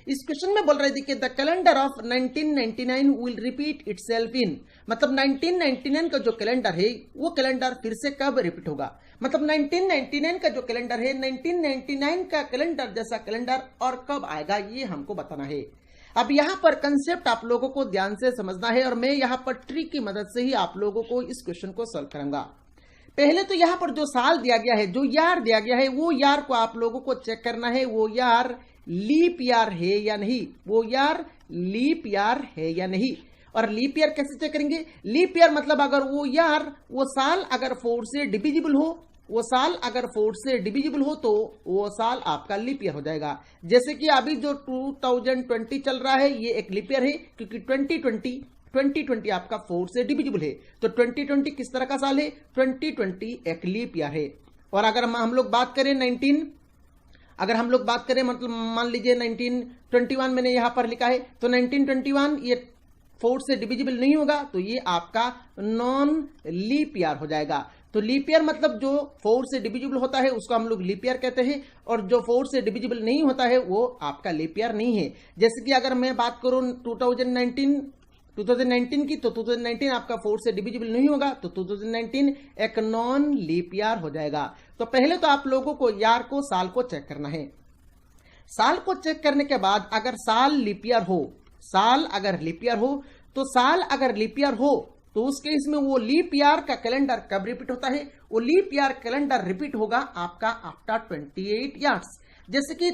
इस क्वेश्चन में बोल रहे थे कि the calendar of 1999 will repeat itself इन, मतलब 1999 का जो कैलेंडर है वो कैलेंडर फिर से कब रिपीट होगा, मतलब 1999 का जो कैलेंडर है 1999 का कैलेंडर जैसा कैलेंडर और कब आएगा ये हमको बताना है। अब यहाँ पर कंसेप्ट आप लोगों को ध्यान से समझना है और मैं यहाँ पर ट्रिक की मदद से ही आप लोगों को इस क्वेश्चन को सॉल्व करूंगा। पहले तो यहाँ पर जो साल दिया गया है, जो यार दिया गया है, वो यार को आप लोगों को चेक करना है वो यार लीप यार है या नहीं, वो यार लीप यार है या नहीं। और लीप ईयर कैसे चेक करेंगे? लीप ईयर मतलब अगर वो यार वो साल अगर 4 से डिविजिबल हो, वो साल अगर 4 से डिविजिबल हो तो वो साल आपका लीप ईयर हो जाएगा। जैसे कि अभी जो 2020 चल रहा है ये एक लीप ईयर है क्योंकि 2020 आपका 4 से डिविजिबल है, तो 2020 किस तरह का साल है? 2020 एक लीप ईयर है। और अगर हम लोग बात करें मतलब मान लीजिए 1921 मैंने यहां पर लिखा है, तो 1921 ये 4 से डिविजिबल नहीं होगा तो ये आपका नॉन लीप ईयर हो जाएगा। तो लीप ईयर मतलब जो 4 से डिविजिबल होता है उसको हम लोग लीप ईयर कहते हैं, और जो 4 से डिविजिबल नहीं होता है वो आपका लीप ईयर नहीं है। जैसे कि अगर मैं बात करूं 2019 की, तो 2019 आपका 4 से डिविजिबल नहीं होगा तो 2019 एक नॉन लीप ईयर हो जाएगा। तो पहले तो आप लोगों को यार को साल को चेक करना है। साल को चेक करने के बाद अगर साल लीप ईयर हो, साल अगर लीप ईयर हो तो उस केस में वो लीप ईयर का कैलेंडर कब रिपीट होता है? वो लीप ईयर कैलेंडर रिपीट होगा आपका आफ्टर 28 ईयर्स। जैसे कि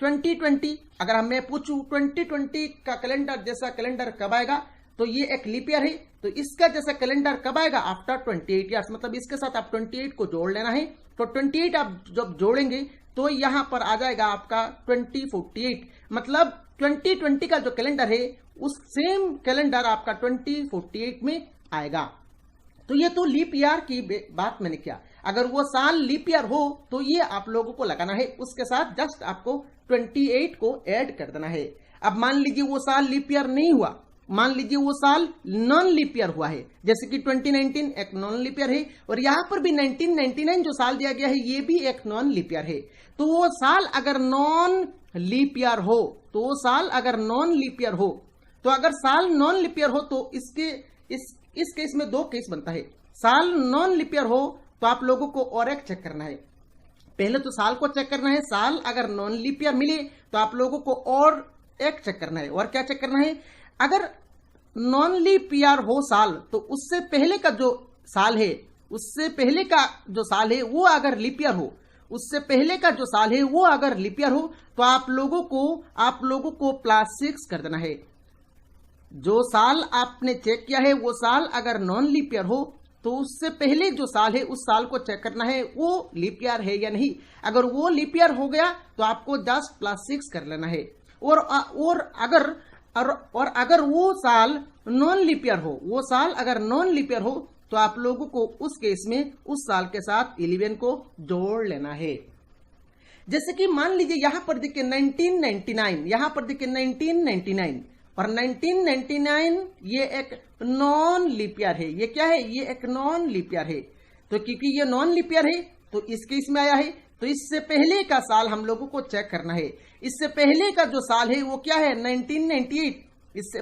2020 अगर हमें पूछूं 2020 का कैलेंडर जैसा कैलेंडर कब आएगा, तो ये एक लीप ईयर है, तो इसका जैसा कैलेंडर कब आएगा? आफ्टर 28 ईयर्स, मतलब इसके साथ आप 28 को जोड़ लेना है। तो 28 आप जब जोड़ेंगे तो यहां पर आ जाएगा आपका 2048, मतलब 2020 का जो कैलेंडर है उस सेम कैलेंडर आपका 2048 में आएगा। तो ये तो लीप ईयर की बात मैंने किया। अगर वो साल लीप ईयर हो तो ये आप लोगों को लगाना है, उसके साथ जस्ट आपको 28 को ऐड कर देना है। अब मान लीजिए वो साल लीप ईयर नहीं हुआ, मान लीजिए वो साल नॉन लीप ईयर हुआ है, जैसे कि 2019 एक नॉन लीप ईयर है और यहां पर भी 1999 जो साल दिया गया है ये भी एक नॉन लीप ईयर है। तो वो साल अगर नॉन लीप ईयर हो, तो वो साल अगर नॉन लीप ईयर हो, तो अगर साल नॉन लीप ईयर हो तो इस केस में दो केस बनता है। साल नॉन लीप ईयर हो तो आप लोगों को और एक चेक करना है। पहले तो साल को चेक करना है, साल अगर नॉन लीप ईयर मिले तो आप लोगों को और एक चेक करना है। और क्या चेक करना है? अगर नॉन लीप ईयर हो साल तो उससे पहले का जो साल है, उससे पहले का जो साल है वो अगर लीप ईयर हो, उससे पहले का जो साल है वो अगर लीप ईयर हो तो आप लोगों को +6 कर देना है। जो साल आपने चेक किया है वो साल अगर नॉन लीप ईयर हो तो उससे पहले जो साल है उस साल को चेक करना है वो लीप ईयर है या नहीं। अगर वो लीप ईयर हो गया तो आपको जस्ट +6 कर लेना है। और अगर वो साल नॉन लीप ईयर हो, वो साल अगर नॉन लीप ईयर हो तो आप लोगों को उस केस में उस साल के साथ 11 को जोड़ लेना है। जैसे कि मान लीजिए यहां पर देखिए 1999, यहां पर देखिए 1999 और 1999 ये एक नॉन लीप ईयर है। ये क्या है? ये एक नॉन लीप ईयर है। तो क्योंकि ये नॉन लीप ईयर है तो इस केस में आया है, तो इससे पहले का साल हम लोगों को चेक करना है। इससे पहले का जो साल है वो क्या है? 1998। इससे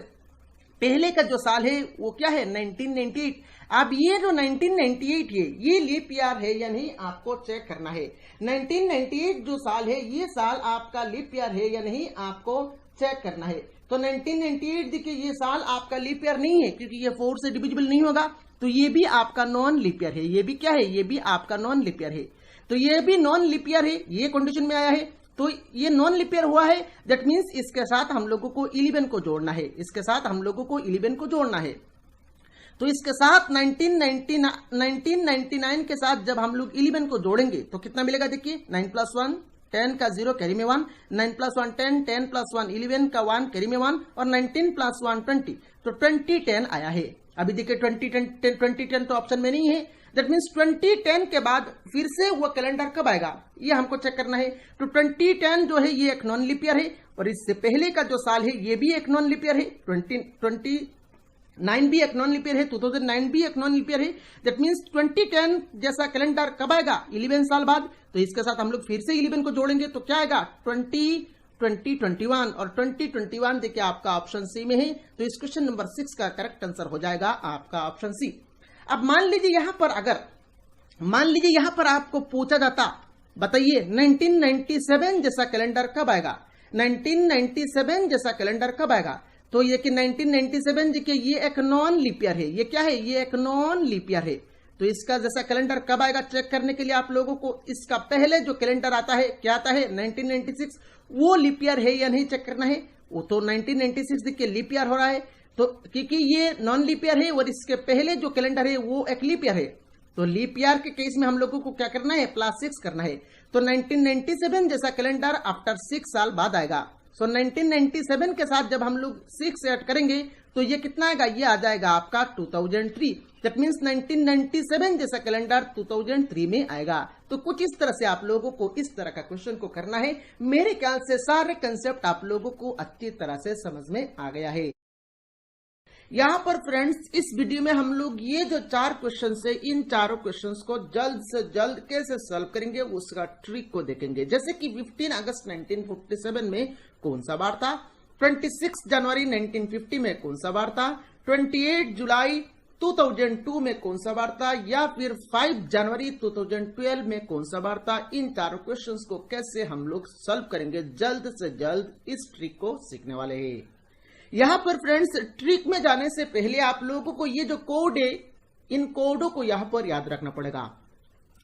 पहले का जो साल है वो क्या है? 1998। अब ये जो 1998 है ये लीप ईयर है या नहीं आपको चेक करना है। 1998 जो साल है ये साल आपका लीप ईयर है या नहीं आपको चेक करना है। तो 1998 देखिए ये साल आपका लीप ईयर नहीं है क्योंकि ये 4 से डिविजिबल नहीं होगा, तो ये भी आपका नॉन लीप ईयर है। ये भी क्या है? ये भी आपका नॉन लीप ईयर है। तो ये भी नॉन लीप ईयर है, ये कंडीशन में आया है, तो ये नॉन लीप ईयर हुआ है। दैट मीन्स इसके साथ हम लोगों को 11 को जोड़ना है, इसके साथ हम लोगों को 11 को जोड़ना है। तो इसके साथ 1999 के साथ जब हम लोग 11 को जोड़ेंगे तो कितना मिलेगा? देखिए 9 + 1 10 का 0 कैरी में 1, 9 + 1 10, 10 + 1 11 का 1 कैरी में 1 और 19 + 1 20, तो 2010 आया है। अभी देखिए 2010 तो ऑप्शन में नहीं है। दैट मीन्स 2010 के बाद फिर से वो कैलेंडर कब आएगा ये हमको चेक करना है। तो 2010 जो है ये एक नॉन लीप ईयर है और इससे पहले का जो साल है ये भी एक नॉन लीप ईयर है। 2009 भी एक नॉन लीप ईयर है, 2009 भी एक नॉन लीप ईयर है। दैट मीन्स 2010 जैसा कैलेंडर कब आएगा? 11 साल बाद। तो इसके साथ हम लोग फिर से 11 को जोड़ेंगे तो क्या आएगा? 20 2021 और 2021 देखिए आपका ऑप्शन सी में है, तो इस क्वेश्चन नंबर 6 का करेक्ट आंसर हो जाएगा आपका ऑप्शन सी। अब मान लीजिए यहां पर आपको पूछा जाता, बताइए 1997 जैसा कैलेंडर कब आएगा, 1997 जैसा कैलेंडर कब आएगा। तो ये कि 1997 देखिए ये एक नॉन लीप ईयर है, ये क्या है, ये एक नॉन लीप ईयर है। तो इसका जैसा कैलेंडर कब आएगा चेक करने के लिए आप लोगों को इसका पहले जो कैलेंडर आता है क्या आता है 1996, वो लीप ईयर है या नहीं चेक करना है। वो तो 1996 देखिए लीप ईयर हो रहा है, तो क्योंकि ये नॉन लीप ईयर है और इसके पहले जो कैलेंडर है वो एक लीप ईयर है, तो लीप ईयर के केस में हम लोगों को क्या करना है, +6 करना है। तो 1997 जैसा कैलेंडर आफ्टर 6 साल बाद आएगा। सो 1997 के साथ जब हम लोग 6 ऐड करेंगे तो ये कितना आएगा, ये आ जाएगा आपका 2003। दैट मीन्स 1997 जैसा कैलेंडर 2003 में आएगा। तो कुछ इस तरह से आप लोगों को इस तरह का क्वेश्चन को करना है। मेरे ख्याल से सारे कंसेप्ट आप लोगों को अच्छी तरह से समझ में आ गया है। यहां पर फ्रेंड्स इस वीडियो में हम लोग ये जो 4 क्वेश्चन है, इन चारों क्वेश्चंस को जल्द से जल्द कैसे सॉल्व करेंगे उसका ट्रिक को देखेंगे। जैसे कि 15 अगस्त 1947 में कौन सा बार था, 26 जनवरी 1950 में कौन सा बार था, 28 जुलाई 2002 में कौन सा बार था, या फिर 5 जनवरी 2012 में कौन सा बार था। इन चारों क्वेश्चंस को कैसे हम लोग सॉल्व करेंगे, जल्द से जल्द इस ट्रिक को सीखने वाले हैं। यहां पर फ्रेंड्स ट्रिक में जाने से पहले आप लोगों को ये जो कोड है, इन कोडों को यहां पर याद रखना पड़ेगा।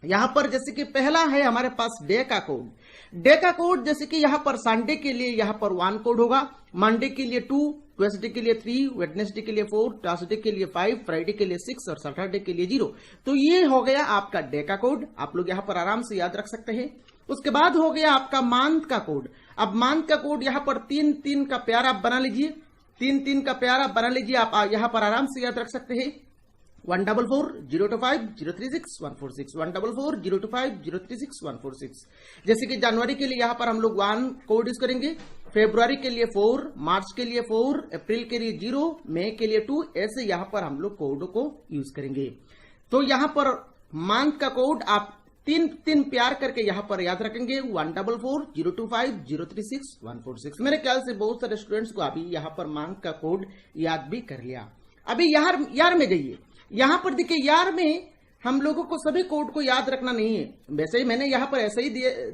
यहां पर जैसे कि पहला है हमारे पास डे का कोड। डे का कोड जैसे कि यहां पर संडे के लिए यहां पर 1 कोड होगा, मंडे के लिए 2, ट्यूसडे के लिए 3, वेडनेसडे के लिए 4, थर्सडे के लिए 5, फ्राइडे के लिए 6 और सैटरडे के लिए 0। तो ये हो गया आपका डे का कोड, आप लोग यहां पर आराम से याद रख सकते हैं। उसके बाद हो गया आपका मंथ का कोड। अब मंथ का कोड यहां पर 3-3 का प्यार आप बना लीजिए, 3-3 का प्यार आप बना लीजिए, आप यहां पर आराम से याद रख सकते हैं। 144-025-036-146, 144-025-036-146। जैसे कि जनवरी के लिए यहां पर हम लोग 1 कोड यूज करेंगे, फरवरी के लिए 4, मार्च के लिए 4, अप्रैल के लिए 0, मई के लिए 2, ऐसे यहां पर हम लोग कोड को यूज करेंगे। तो यहां पर मंथ का कोड आप 3-3 प्यार करके यहां पर याद रखेंगे, 144-025-036-146। मेरे ख्याल से बहुत सारे स्टूडेंट्स को अभी यहां पर मंथ का कोड याद भी कर लिया। अभी यार में जाइए, यहां पर देखिए यार में हम लोगों को सभी कोड को याद रखना नहीं है। वैसे ही मैंने यहां पर ऐसे ही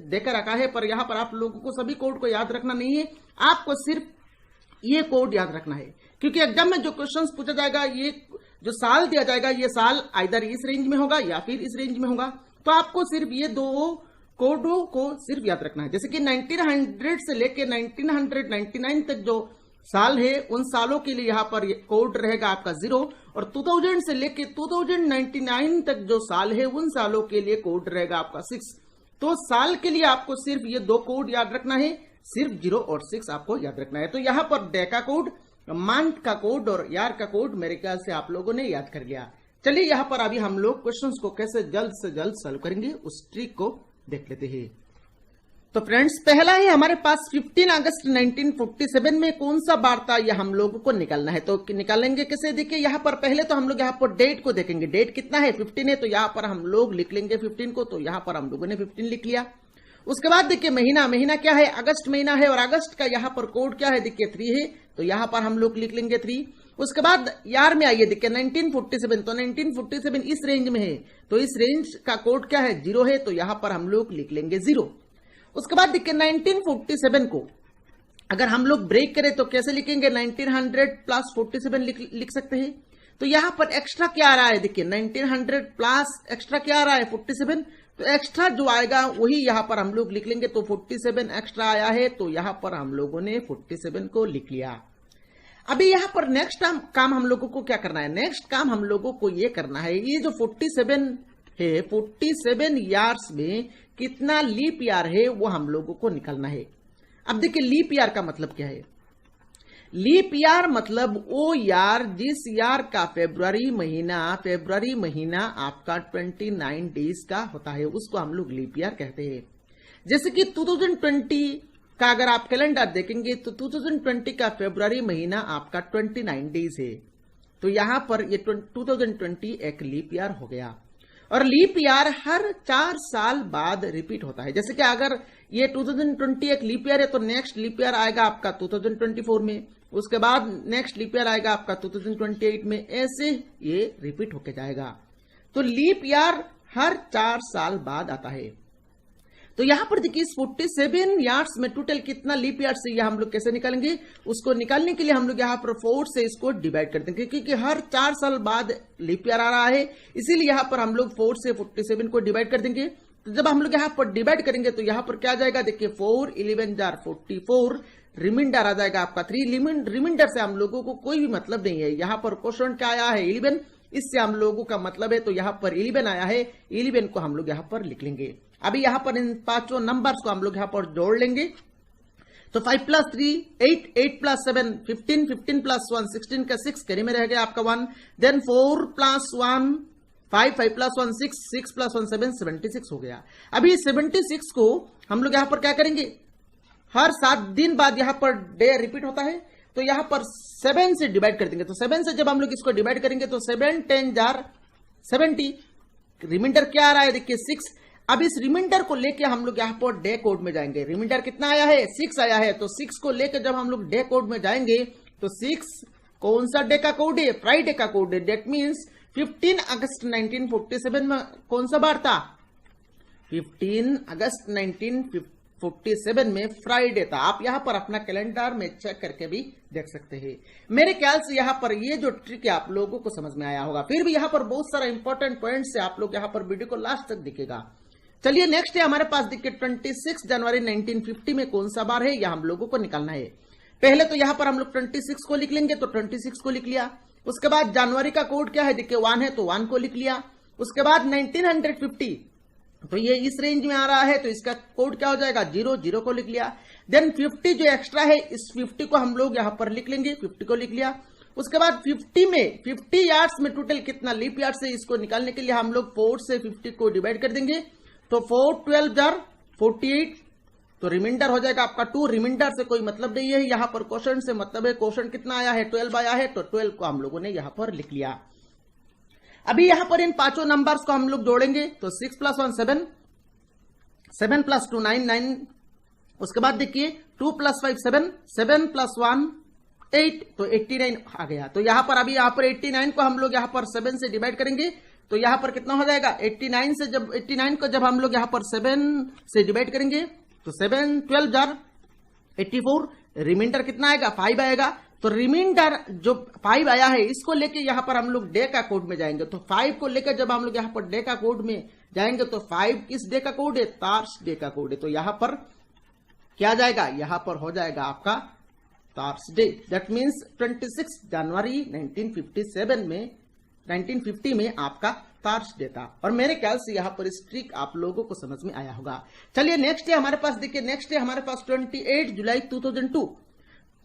देकर रखा है, पर यहां पर आप लोगों को सभी कोड को याद रखना नहीं है, आपको सिर्फ ये कोड याद रखना है। क्योंकि एग्जाम में जो क्वेश्चंस पूछा जाएगा, ये जो साल दिया जाएगा, ये साल आइदर इस रेंज में होगा या फिर इस रेंज में होगा। तो आपको सिर्फ ये 2 कोडों को सिर्फ याद रखना है। जैसे कि 1900 से लेके 1999 तक जो साल है, उन सालों के लिए यहां पर कोड रहेगा आपका 0, और 2000 से लेके 2099 तक जो साल है, उन सालों के लिए कोड रहेगा आपका 6। तो साल के लिए आपको सिर्फ ये 2 कोड याद रखना है, सिर्फ 0 और 6 आपको याद रखना है। तो यहां पर डे का कोड, मंथ का कोड और यार का कोड मेरे ख्याल से आप लोगों ने याद कर लिया। चलिए यहां पर अभी हम लोग क्वेश्चंस को कैसे जल्द से जल्द सॉल्व करेंगे उस ट्रिक को देख लेते हैं। तो फ्रेंड्स पहला है हमारे पास 15 अगस्त 1947 में कौन सा बार था, यह हम लोगों को निकालना है। तो निकालेंगे कैसे, देखिए यहां पर पहले तो हम लोग यहां पर डेट को देखेंगे। डेट कितना है, 15 है, तो यहां पर हम लोग लिख लेंगे 15 को। तो यहां पर हम लोगों ने 15 लिख लिया। उसके बाद देखिए महीना क्या है, अगस्त महीना है, और अगस्त का यहां पर कोड क्या है, देखिए 3 है, तो यहां पर हम लोग लिख लेंगे 3। उसके बाद यार में आइए, देखिए 1947, तो 1947 इस रेंज में है, तो इस रेंज का कोड क्या है, 0 है, तो यहां पर हम लोग लिख लेंगे 0। उसके बाद देखिए 1947 को अगर हम लोग ब्रेक करें तो कैसे लिखेंगे, 1900 + 47 लिख सकते हैं। तो यहां पर एक्स्ट्रा क्या आ रहा है, देखिए 1900 प्लस एक्स्ट्रा क्या आ रहा है, 47। तो एक्स्ट्रा जो आएगा वही यहां पर हम लोग लिख लेंगे। तो 47 एक्स्ट्रा आया है, तो यहां पर हम लोगों ने 47 को लिख लिया। अभी यहां पर नेक्स्ट काम हम लोगों को क्या करना है, नेक्स्ट काम हम लोगों को ये करना है, ये जो 47 है, 47 ईयर्स में कितना लीप ईयर है वो हम लोगों को निकालना है। अब देखिए लीप ईयर का मतलब क्या है, लीप ईयर मतलब वो यार जिस यार का फरवरी महीना आपका 29 डेज का होता है, उसको हम लोग लीप ईयर कहते हैं। जैसे कि 2020 का अगर आप कैलेंडर देखेंगे तो 2020 का फरवरी महीना आपका 29 डेज है, तो यहां पर ये 2020 एक लीप ईयर हो गया। और लीप ईयर हर 4 साल बाद रिपीट होता है। जैसे कि अगर ये 2020 एक लीप ईयर है, तो नेक्स्ट लीप ईयर आएगा आपका 2024 में, उसके बाद नेक्स्ट लीप ईयर आएगा आपका 2028 में, ऐसे ये रिपीट होके जाएगा। तो लीप ईयर हर 4 साल बाद आता है। तो यहां पर देखिए 47 ईयर्स में टोटल कितना लीप ईयर से, हम लोग कैसे निकालेंगे, उसको निकालने के लिए हम लोग यहाँ पर 4 से इसको डिवाइड कर देंगे, क्योंकि हर 4 साल बाद लीप ईयर आ रहा है, इसीलिए यहां पर हम लोग 4 से 47 को डिवाइड कर देंगे। तो जब हम लोग यहाँ पर डिवाइड करेंगे तो यहाँ पर क्या आ जाएगा, देखिए 4 11 जार 44, रिमाइंडर आ जाएगा आपका 3। रिमाइंडर से हम लोगों को कोई भी मतलब नहीं है। यहाँ पर क्वेश्चन क्या आया है 11, इससे हम लोगों का मतलब है, तो यहाँ पर 11 आया है, 11 को हम लोग यहाँ पर लिख लेंगे। अभी यहाँ पर इन 5 नंबर्स को हम लोग यहाँ पर जोड़ लेंगे। तो 5 + 3 8, 8 + 7 15, 15 + 1 16 का 6 कैरी में रह गया आपका 1, देन 4 + 1 5, 5 + 1 6, 6 + 1 7, 76 हो गया। अभी 76 को हम लोग यहाँ पर क्या करेंगे, हर 7 दिन बाद यहाँ पर डे रिपीट होता है, तो यहाँ पर 7 से डिवाइड कर देंगे। तो 7 से जब हम लोग इसको डिवाइड करेंगे तो 7 10 जार 70, रिमाइंडर क्या आ रहा है देखिए 6। अब इस रिमाइंडर को लेके हम लोग यहाँ पर डे कोड में जाएंगे। रिमाइंडर कितना आया है 6 आया है, तो 6 को लेके जब हम लोग डे कोड में जाएंगे तो 6 कौन सा डे का कोड है, फ्राइडे का कोड है। डेट मीन्स 15 अगस्त 1947 में कौन सा बार था, 15 अगस्त 1947 में फ्राइडे था। आप यहाँ पर अपना कैलेंडर में चेक करके भी देख सकते हैं। मेरे ख्याल से यहाँ पर ये जो ट्रिक है आप लोगों को समझ में आया होगा। फिर भी यहाँ पर बहुत सारा इंपॉर्टेंट पॉइंट्स है, आप लोग यहाँ पर वीडियो को लास्ट तक दिखेगा। चलिए नेक्स्ट है हमारे पास देखिए 26 जनवरी 1950 में कौन सा बार है, यह हम लोगों को निकालना है। पहले तो यहाँ पर हम लोग 26 को लिख लेंगे, तो 26 को लिख लिया। उसके बाद जनवरी का कोड क्या है देखिए 1 है, तो 1 को लिख लिया। उसके बाद 1950, तो ये इस रेंज में आ रहा है, तो इसका कोड क्या हो जाएगा 0, 0 को लिख लिया। देन 50 जो एक्स्ट्रा है, इस 50 को हम लोग यहाँ पर लिख लेंगे, 50 को लिख लिया। उसके बाद 50 ईयर्स में टोटल कितना लीप ईयर से, इसको निकालने के लिए हम लोग 4 से 50 को डिवाइड कर देंगे। तो 4 12 जार 48, तो रिमाइंडर हो जाएगा आपका 2। रिमाइंडर से कोई मतलब नहीं है, यहाँ पर क्वेश्चन से मतलब है। क्वेश्चन कितना आया है 12 आया है, तो 12 को हम लोगों ने यहाँ पर लिख लिया। अभी यहाँ पर इन 5 नंबर्स को हम लोग जोड़ेंगे, तो 6 + 1 7, 7 + 2 9 9। उसके बाद देखिए 2 + 5 7, 7 + 1 8, तो 89 आ गया। तो यहाँ पर अभी यहाँ पर 89 को हम लोग यहाँ पर 7 से डिवाइड करेंगे, तो यहाँ पर कितना हो जाएगा 89 को जब हम लोग यहाँ पर 7 से डिवाइड करेंगे तो 7 12 जार 84, रिमाइंडर कितना आएगा 5 आएगा। तो रिमाइंडर जो 5 आया है, इसको लेके यहाँ पर हम लोग डे का कोड में जाएंगे। तो 5 को लेकर जब हम लोग यहाँ पर डे का कोड में जाएंगे तो 5 किस डे का कोड है, तार्स डे का कोड है। तो यहाँ पर क्या जाएगा, यहाँ पर हो जाएगा आपका तार्स डे। दैट मीन्स 26 जनवरी 1950 में आपका तार्स डे था। और मेरे ख्याल से यहाँ पर इस ट्रिक आप लोगों को समझ में आया होगा। चलिए नेक्स्ट है हमारे पास, देखिए नेक्स्ट है हमारे पास 28 जुलाई 2002।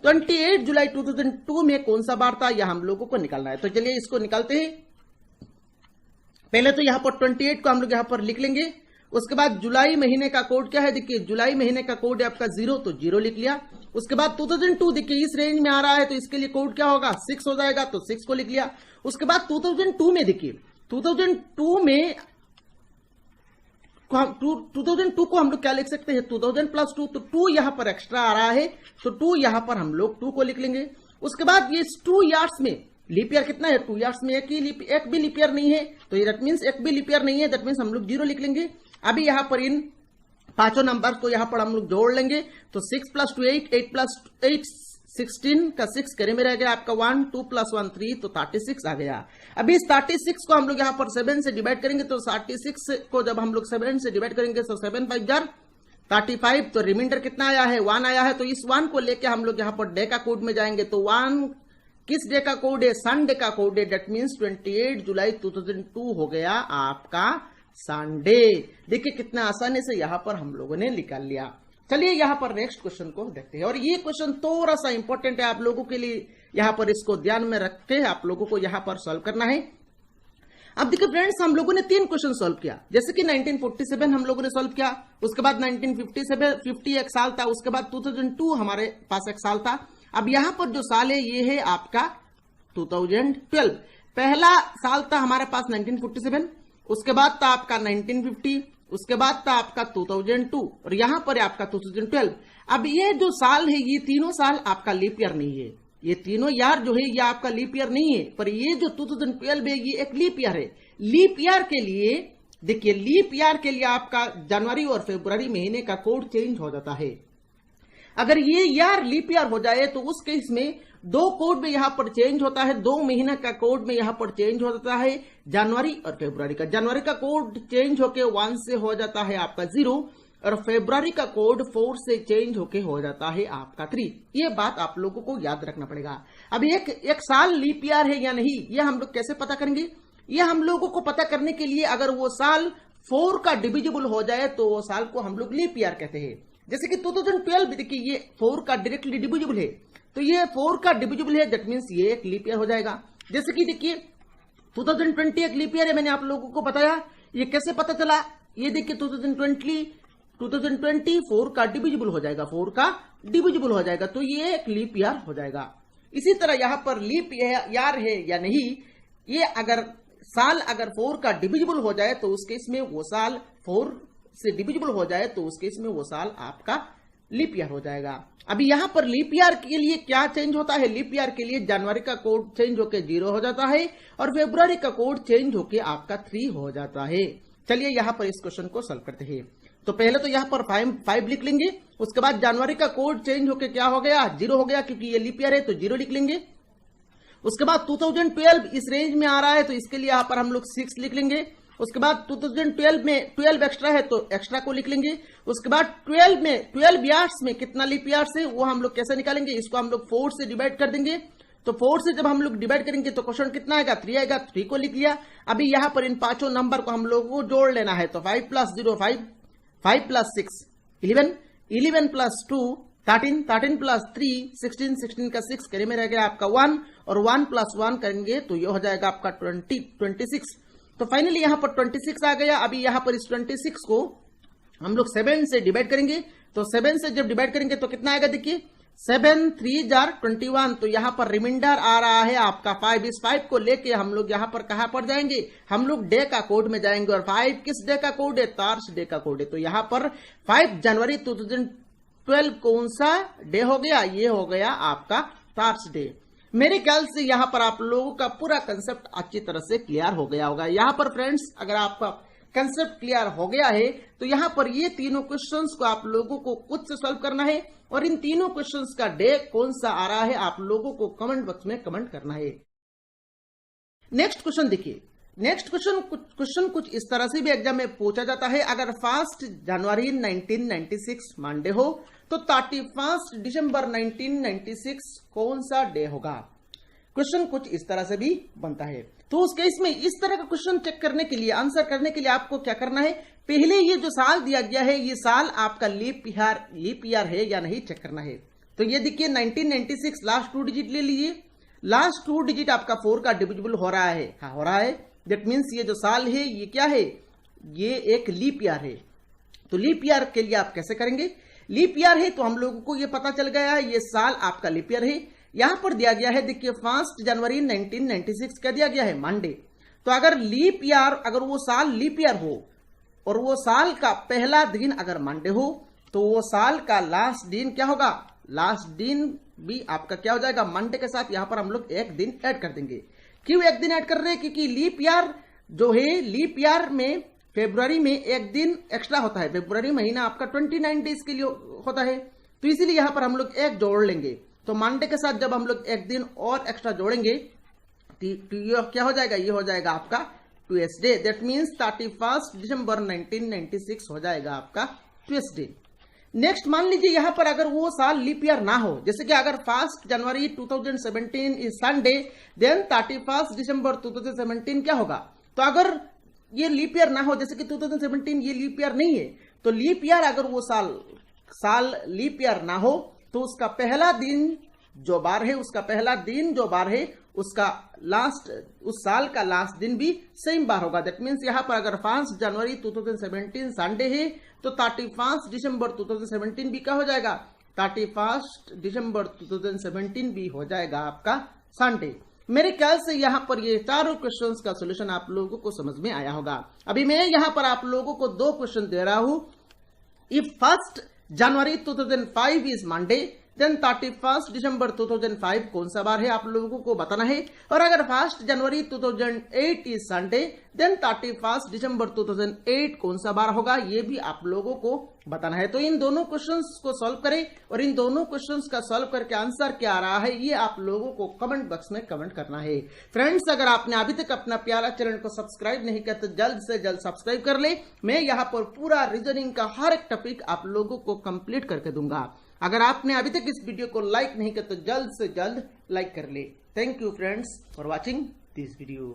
28 जुलाई 2002 में कौन सा बार था, यह हम लोगों को निकालना है। तो चलिए इसको निकालते हैं। पहले तो यहाँ पर 28 को हम लोग यहाँ पर लिख लेंगे। उसके बाद जुलाई महीने का कोड क्या है, देखिए जुलाई महीने का कोड है आपका 0, तो 0 लिख लिया। उसके बाद 2002 देखिए इस रेंज में आ रहा है, तो इसके लिए कोड क्या होगा 6 हो जाएगा, तो 6 को लिख लिया। उसके बाद 2002 में देखिए 2002 में 2002 को हम लोग क्या लिख सकते हैं 2000 + 2, तो 2 यहां पर एक्स्ट्रा आ रहा है, तो 2 यहां पर हम लोग 2 को लिख लेंगे। उसके बाद ये 2 ईयर्स में लीप ईयर कितना है, 2 ईयर्स में एक भी लीप ईयर नहीं है, तो दैट मीन्स एक भी लीप ईयर नहीं है, दैट मीन्स हम लोग 0 लिख लेंगे। अभी यहां पर इन 5 नंबर को यहां पर हम लोग जोड़ लेंगे, तो 6 + 2 8, 8 + 8 16 का 6 करे में रह गया आपका 1, 2 + 1 3, तो 36 आ गया। अभी इस 36 को हम लोग यहाँ पर 7 से डिवाइड करेंगे, तो 36 को जब हम लोग 7 से डिवाइड करेंगे तो 7 5 जार 35, तो रिमाइंडर कितना आया है 1 आया है। तो इस 1 को लेके हम लोग यहाँ पर डे का कोड में जाएंगे, तो 1 किस डे का कोड है, संडे का कोड है। डेट मीन्स 28 जुलाई 2002 हो गया आपका संडे। देखिए कितना आसानी से यहाँ पर हम लोगों ने निकाल लिया। चलिए यहाँ पर नेक्स्ट क्वेश्चन को देखते हैं, और ये क्वेश्चन थोड़ा सा इंपॉर्टेंट है आप लोगों के लिए, यहाँ पर इसको ध्यान में रख के आप लोगों को यहाँ पर सॉल्व करना है। अब देखिए फ्रेंड्स, हम लोगों ने 3 क्वेश्चन सॉल्व किया, जैसे कि 1947 हम लोगों ने सॉल्व किया, उसके बाद 1950 एक साल था, उसके बाद 2002 हमारे पास एक साल था। अब यहाँ पर जो साल है ये है आपका 2012। पहला साल था हमारे पास 1947, उसके बाद था आपका 1950, उसके बाद था आपका 2002 और यहां पर है आपका 2012। अब ये जो साल है ये तीनों साल आपका लीप ईयर नहीं है, ये तीनों यार जो है ये आपका लीप ईयर नहीं है, पर ये जो 2012 है ये एक लीप ईयर है। लीप ईयर के लिए देखिए, लीप ईयर के लिए आपका जनवरी और फरवरी महीने का कोड चेंज हो जाता है। अगर ये यार लीप ईयर हो जाए तो उस केस में दो कोड में यहां पर चेंज होता है, 2 महीने का कोड में यहां पर चेंज हो जाता है, जनवरी और फरवरी का। जनवरी का कोड चेंज होके 1 से हो जाता है आपका 0 और फरवरी का कोड 4 से चेंज होके हो जाता है आपका 3। ये बात आप लोगों को याद रखना पड़ेगा। अब एक साल लीप ईयर है या नहीं ये हम लोग कैसे पता करेंगे? ये हम लोगों को पता करने के लिए अगर वो साल 4 का डिविजिबल हो जाए तो वो साल को हम लोग लीप ईयर कहते हैं। जैसे कि 2012 देखिए ये 4 का डायरेक्टली डिविजिबल है, तो ये 4 का डिविजिबल है, दैट मींस ये एक लीप ईयर हो जाएगा। जैसे कि देखिए 2020 एक लीप ईयर है, मैंने आप लोगों को बताया। ये कैसे पता चला? ये देखिए 2020 4 का डिविजिबल हो जाएगा, 4 का डिविजिबल हो जाएगा, तो ये एक लीप ईयर हो जाएगा। इसी तरह यहां पर लीप ईयर है या नहीं, ये अगर साल अगर 4 का डिविजिबल हो जाए तो उस केस में वो साल 4 से डिविजिबल हो जाए तो उस केस में वो साल आपका लीप ईयर हो जाएगा। अभी यहां पर लीप ईयर के लिए क्या चेंज होता है? लीप ईयर के लिए जनवरी का कोड चेंज होकर 0 हो जाता है और फरवरी का कोड चेंज होकर आपका 3 हो जाता है। चलिए यहां पर इस क्वेश्चन को सॉल्व करते हैं। तो पहले तो यहां पर 5 लिख लेंगे, उसके बाद जनवरी का कोड चेंज होकर क्या हो गया? 0 हो गया, क्योंकि ये लीप ईयर है तो 0 लिख लेंगे। उसके बाद 2012 इस रेंज में आ रहा है तो इसके लिए यहां पर हम लोग 6 लिख लेंगे। उसके बाद 2012 में 12 एक्स्ट्रा है तो एक्स्ट्रा को लिख लेंगे। उसके बाद 12 ईयर्स में कितना लीप ईयर्स है वो हम लोग कैसे निकालेंगे? इसको हम लोग 4 से डिवाइड कर देंगे। तो 4 से जब हम लोग डिवाइड करेंगे तो क्वेश्चन कितना आएगा? 3 आएगा, 3 को लिख लिया। अभी यहां पर इन पांचों नंबर को हम लोग को जोड़ लेना है, तो 5 + 0 5, 5 + 6 11, 11 + 2 13, 13 + 3 16, 16 का 6 करे में रह गया आपका 1 और 1 + 1 करेंगे तो ये हो जाएगा आपका 26। तो फाइनली यहां पर 26 आ गया। अभी यहां पर इस 26 को हम लोग 7 से डिवाइड करेंगे, तो 7 से जब डिवाइड करेंगे तो कितना आएगा? देखिए 7 3 जार 21, तो यहां पर रिमाइंडर आ रहा है आपका 5। इस 5 को लेके हम लोग यहां पर कहां पर जाएंगे? हम लोग डे का कोड में जाएंगे। और 5 किस डे का कोड है? तार्स डे का कोड है। तो यहां पर 5 जनवरी 2012 कौन सा डे हो गया? ये हो गया आपका तार्स डे। मेरे ख्याल से यहां पर आप लोगों का पूरा कंसेप्ट अच्छी तरह से क्लियर हो गया होगा। यहां पर फ्रेंड्स अगर आपका कंसेप्ट क्लियर हो गया है तो यहां पर ये तीनों क्वेश्चंस को आप लोगों को खुद से सॉल्व करना है और इन तीनों क्वेश्चंस का डे कौन सा आ रहा है आप लोगों को कमेंट बॉक्स में कमेंट करना है। नेक्स्ट क्वेश्चन देखिए। नेक्स्ट क्वेश्चन कुछ इस तरह से भी एग्जाम में पूछा जाता है। अगर 1 जनवरी 1996 मंडे हो तो 31 दिसंबर 1996 कौन सा डे होगा? क्वेश्चन कुछ इस तरह से भी बनता है। तो उस केस में इस तरह का क्वेश्चन चेक करने के लिए, आंसर करने के लिए आपको क्या करना है? पहले ये जो साल दिया गया है ये साल आपका लीप ईयर है या नहीं चेक करना है। तो ये देखिए 1996 लास्ट 2 डिजिट ले लीजिए। लास्ट 2 डिजिट आपका 4 का डिविजिबल हो रहा है। हाँ हो रहा है, दैट मीन्स ये जो साल है ये क्या है? ये एक लीप ईयर है। तो लीप ईयर के लिए आप कैसे करेंगे? लीप ईयर है तो हम लोगों को ये पता चल गया है ये साल आपका लीप ईयर है। यहां पर दिया गया है देखिए 1 जनवरी 1996 क्या दिया गया है? मंडे। तो अगर लीप ईयर, अगर वो साल लीप ईयर हो और वो साल का पहला दिन अगर मंडे हो तो वो साल का लास्ट दिन क्या होगा? लास्ट दिन भी आपका क्या हो जाएगा? मंडे के साथ यहां पर हम लोग एक दिन ऐड कर देंगे। क्यों एक दिन ऐड कर रहे हैं? क्योंकि लीप ईयर जो है, लीप ईयर में फरवरी में एक दिन एक्स्ट्रा होता है। फरवरी महीना आपका 29 डेज के लिए होता है, तो इसीलिए यहां पर हम लोग एक जोड़ लेंगे। तो मंडे के साथ जब हम लोग एक दिन और एक्स्ट्रा जोड़ेंगे तो ये क्या हो जाएगा? ये हो जाएगा आपका ट्यूसडे। दैट मीन्स 31 दिसंबर 1996 हो जाएगा आपका ट्यूसडे। नेक्स्ट मान लीजिए यहां पर अगर वो साल लीप ईयर ना हो, जैसे कि अगर 1 जनवरी 2017 इज संडे, देन 31 दिसंबर 2017 क्या होगा? तो अगर ये लीप ईयर ना हो, जैसे कि 2017 ये लीप ईयर नहीं है, तो लीप ईयर अगर वो साल लीप ईयर ना हो तो उसका पहला दिन जो बार है, उसका पहला दिन जो बार है उसका लास्ट, उस साल का लास्ट दिन भी सेम बार होगा। दैट मीन्स यहां पर अगर 5 जनवरी 2017 संडे है तो 31 दिसंबर 2017 भी क्या हो जाएगा? 31 दिसंबर 2017 भी हो जाएगा आपका संडे। मेरे ख्याल से यहाँ पर ये चारों क्वेश्चंस का सॉल्यूशन आप लोगों को समझ में आया होगा। अभी मैं यहाँ पर आप लोगों को 2 क्वेश्चन दे रहा हूं। If 1 January 2005 is Monday, then 31 December 2005 कौन सा बार है आप लोगों को बताना है। और अगर 1 जनवरी 2008 इज संडे, देन 31 दिसंबर 2008 कौन सा बार होगा, ये भी आप लोगों को बताना है। तो इन दोनों क्वेश्चंस को सॉल्व करें और इन दोनों क्वेश्चंस का सॉल्व करके आंसर क्या आ रहा है ये आप लोगों को कमेंट बॉक्स में कमेंट करना है। फ्रेंड्स, अगर आपने अभी तक अपना प्यारा चैनल को सब्सक्राइब नहीं किया तो जल्द से जल्द सब्सक्राइब कर ले। मैं यहाँ पर पूरा रीजनिंग का हर एक टॉपिक आप लोगों को कंप्लीट करके दूंगा। अगर आपने अभी तक इस वीडियो को लाइक नहीं किया तो जल्द से जल्द लाइक कर ले। Thank you friends for watching this video.